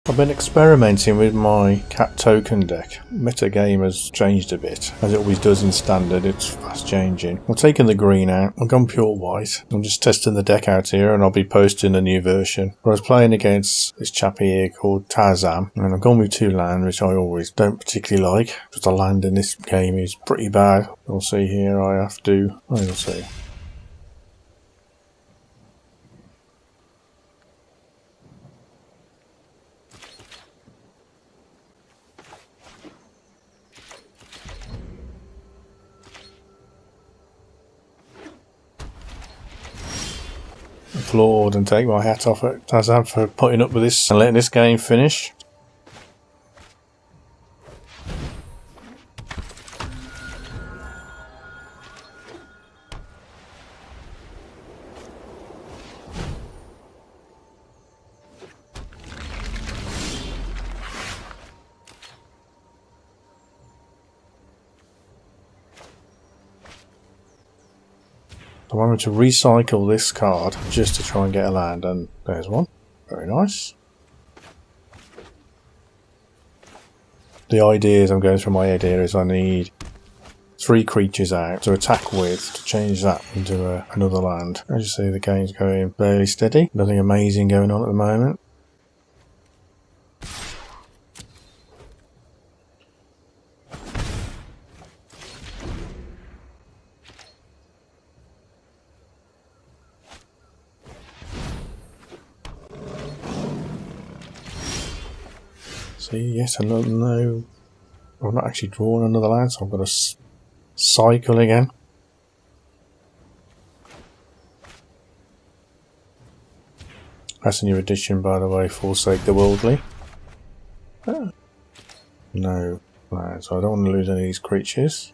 I've been experimenting with my cat token deck. Meta game has changed a bit, as it always does in standard. It's fast changing. I'm taking the green out. I've gone pure white. I'm just testing the deck out here, and I'll be posting a new version. I was playing against this chappy here called Tarzan, and I've gone with 2 land, which I always don't particularly like. Just a land in this game is pretty bad. You'll see here I have to... oh, you'll see. Applaud and take my hat off at Tarzan for putting up with this and letting this game finish. I wanted to recycle this card just to try and get a land, and there's one. Very nice. The idea is, I'm going through my head here, is I need 3 creatures out to attack with to change that into another land. As you see, the game's going fairly steady. Nothing amazing going on at the moment. See, yes, no, I've not actually drawn another land, so I've got to cycle again. That's a new addition, by the way, Forsake the Worldly. Oh. No land, so I don't want to lose any of these creatures.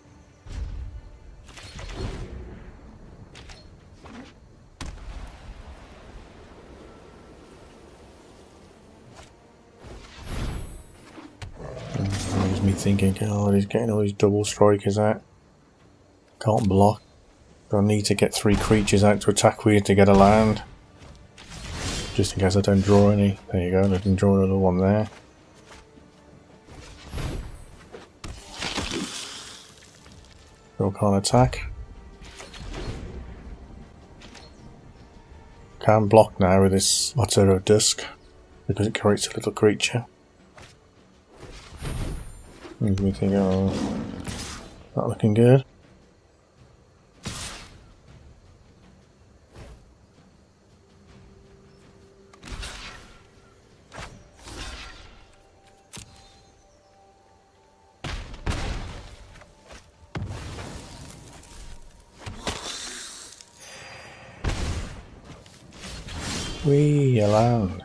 Me thinking, oh, he's getting all these double strikers out. Can't block. I need to get 3 creatures out to attack with to get a land. Just in case I don't draw any. There you go, I didn't draw another one there. Still can't attack. Can't block now with this Otter of Dusk because it creates a little creature. Makes me think, oh, not looking good. Wee, a land.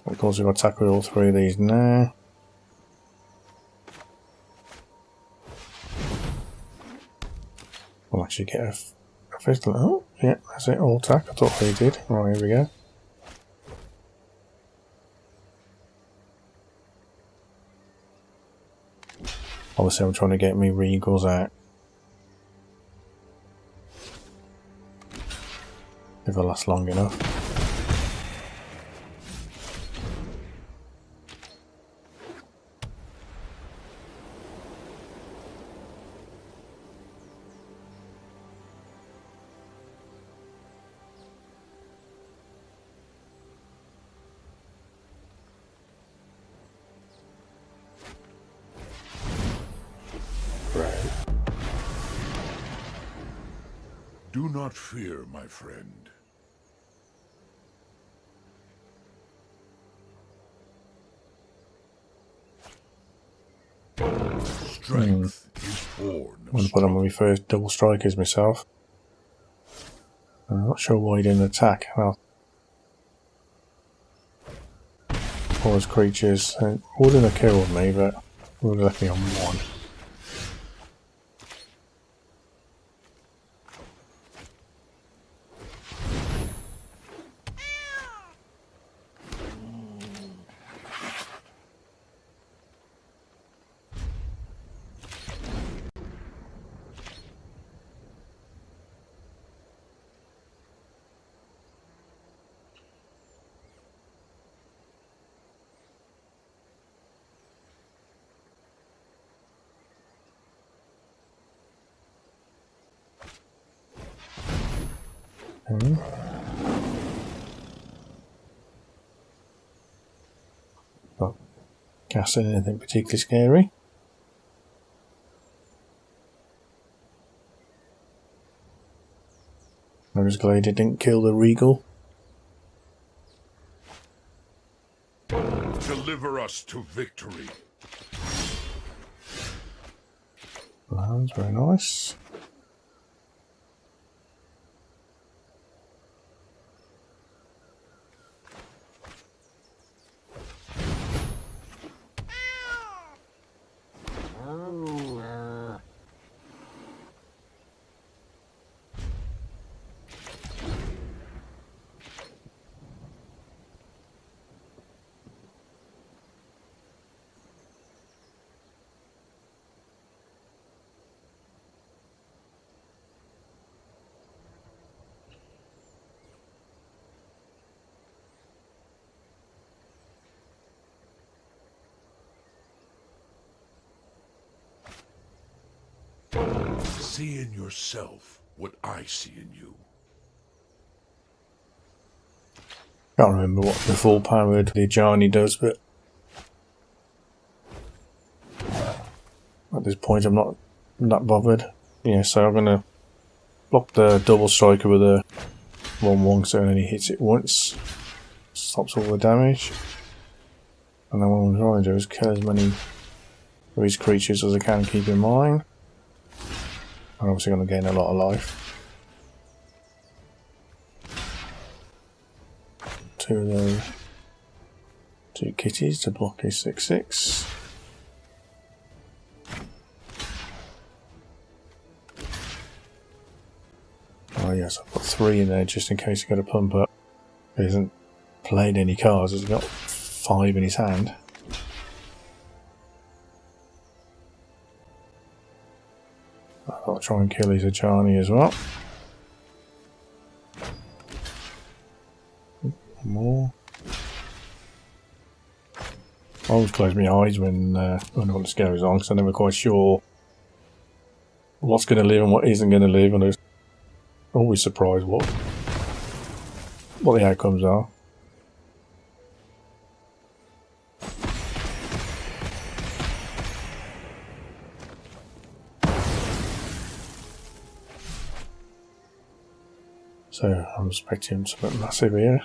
Of course, we've got to attack with all 3 of these now. We'll actually get a first. Oh, yeah, that's it, all attack. I thought they did. Right, here we go. Obviously, I'm trying to get me Regals out. If I last long enough. Do not fear, my friend. Strength is born. I'm going to put on my first double strikers myself. I'm not sure why he didn't attack. Well, all those creatures wouldn't have killed me, but would have left me on 1. Not casting anything particularly scary. I was glad it didn't kill the Regal. Deliver us to victory. Lands, very nice. See in yourself what I see in you. Can't remember what the full powered Johnny does, but at this point I'm not that bothered. Yeah, so I'm going to block the double striker with a 1-1 so it only hits it once. Stops all the damage. And then what I'm trying to do is kill as many of these creatures as I can keep in mind. I'm obviously going to gain a lot of life. 2 of those. 2 kitties to block his 6/6. Oh yes, I've got 3 in there just in case he's got a pump up. He hasn't played any cards, he's got 5 in his hand. I'll try and kill his Ajani as well. More. I always close my eyes when I want to goes on because I'm never quite sure what's going to live and what isn't going to live, and I'm always surprised what the outcomes are. So I'm expecting something massive here.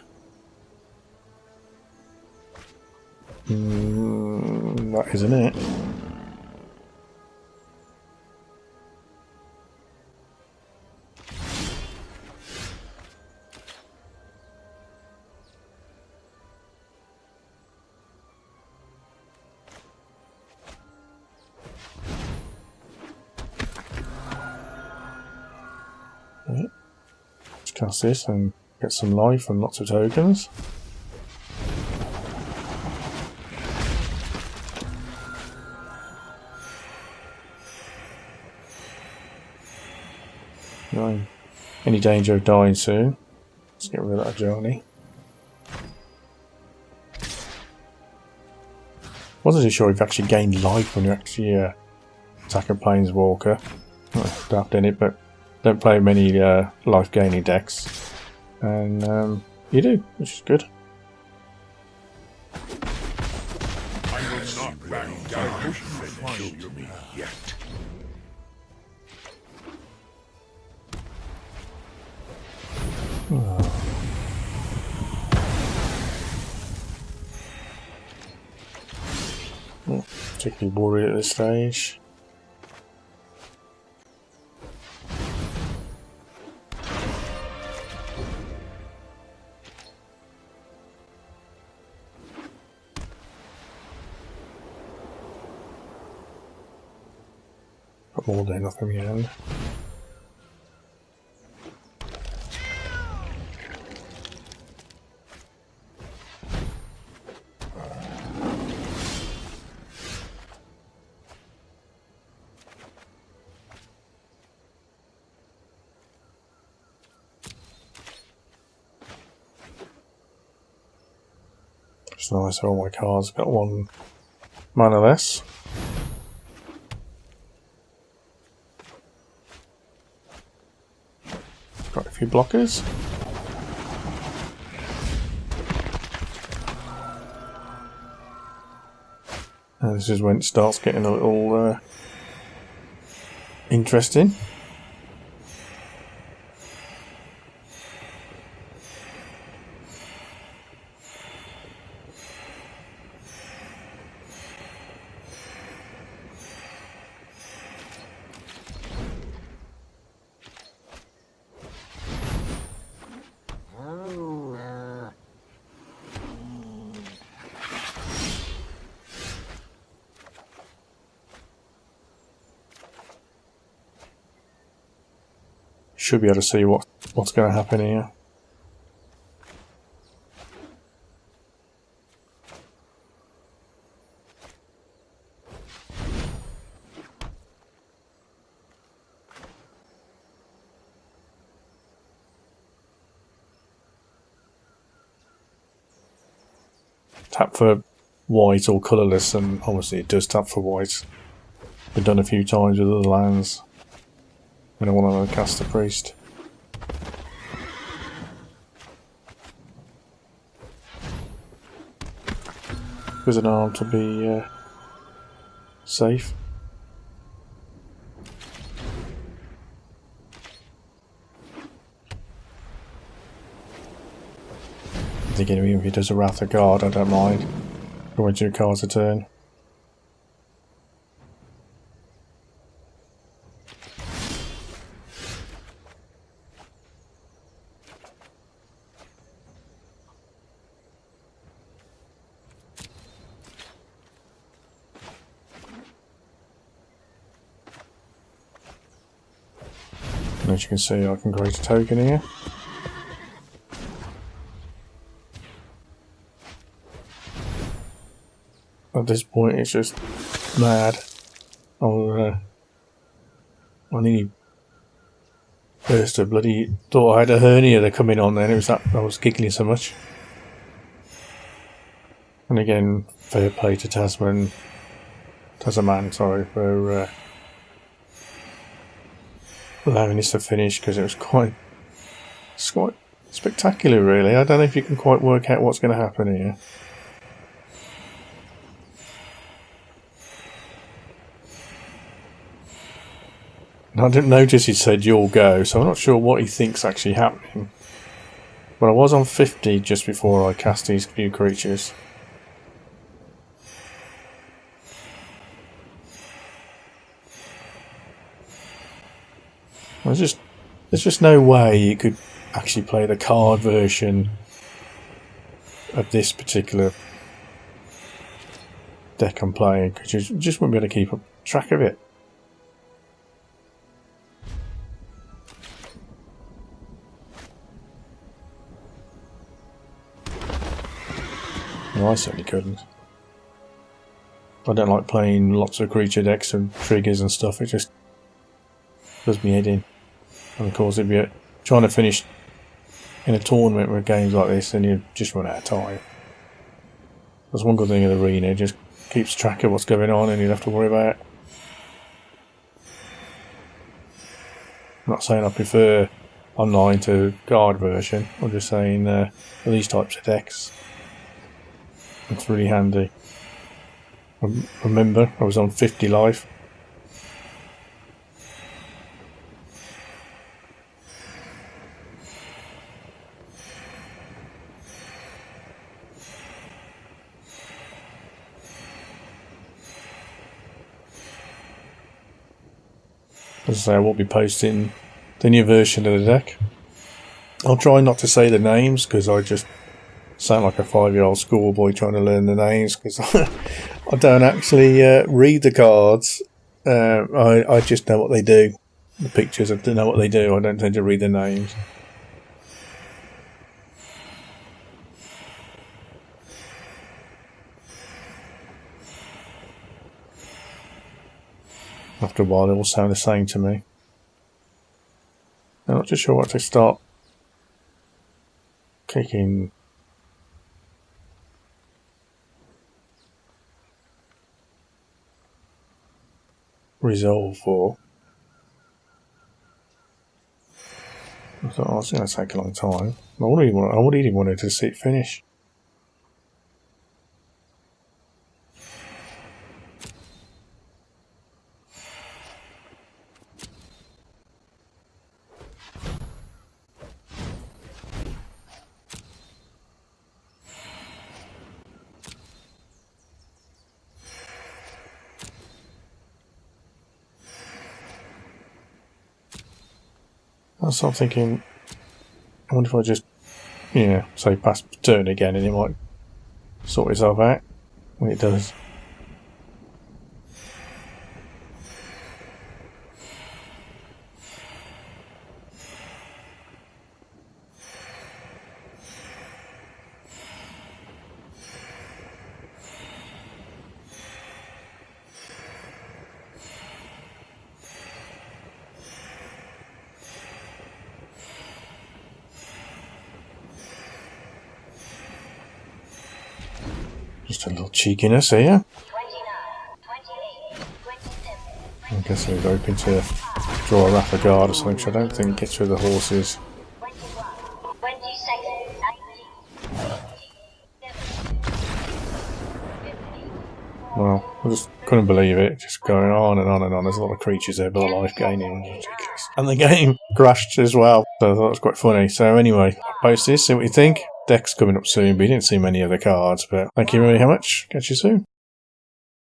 That isn't it. Right. Let's cast this and get some life and lots of tokens. No, any danger of dying soon. Let's get rid of that Johnny. Wasn't too sure if you actually gained life when you actually attack a Planeswalker. Daft in it, but don't play many life gaining decks. And you do, which is good. I will not back down until me yet. Not particularly worried at this stage. Got more than nothing in the end. It's nice, all my cards got 1 mana less. Got a few blockers. And this is when it starts getting a little interesting. Should be able to see what's going to happen here. Tap for white or colourless, and obviously it does tap for white. Been done a few times with other lands when I want to cast a priest. There's an arm to be safe. I'm thinking even if he does a Wrath of God, I don't mind. Drawing 2 cards a turn. As you can see, I can create a token here. At this point, it's just mad. I nearly burst a bloody... thought I had a hernia to come in on then. It was that I was giggling so much. And again, fair play to Tasman, sorry, for allowing this to finish, because it's quite spectacular, really. I don't know if you can quite work out what's going to happen here. And I didn't notice he said you'll go, so I'm not sure what he thinks actually happening. But I was on 50 just before I cast these few creatures. There's just no way you could actually play the card version of this particular deck I'm playing, because you just wouldn't be able to keep track of it. Well, I certainly couldn't. I don't like playing lots of creature decks and triggers and stuff. It just does me head in. And of course, if you're trying to finish in a tournament with games like this, then you just run out of time. That's one good thing of the Arena, it just keeps track of what's going on and you don't have to worry about it. I'm not saying I prefer online to card version, I'm just saying for these types of decks, it's really handy. Remember, I was on 50 life. As I say, I will be posting the new version of the deck. I'll try not to say the names, because I just sound like a 5-year-old schoolboy trying to learn the names, because I don't actually read the cards. I just know what they do. The pictures, I don't know what they do. I don't tend to read the names. After a while, they all sound the same to me. I'm not too sure what to start kicking. Resolve for. I thought, oh, it's going to take a long time. I would really wanted to see it finish. So I'm thinking, I wonder if I just, yeah, say pass turn again and it might sort itself out when it does. Just a little cheekiness here. I guess we're hoping to draw a Rafa guard or something, which I don't think gets through the horses. Well, I just couldn't believe it. Just going on and on and on. There's a lot of creatures there, but the life gaining was ridiculous. And the game crashed as well, so I thought it was quite funny. So anyway, post this, see what you think. Deck's coming up soon, but you didn't see many other cards. But thank you very much. Catch you soon.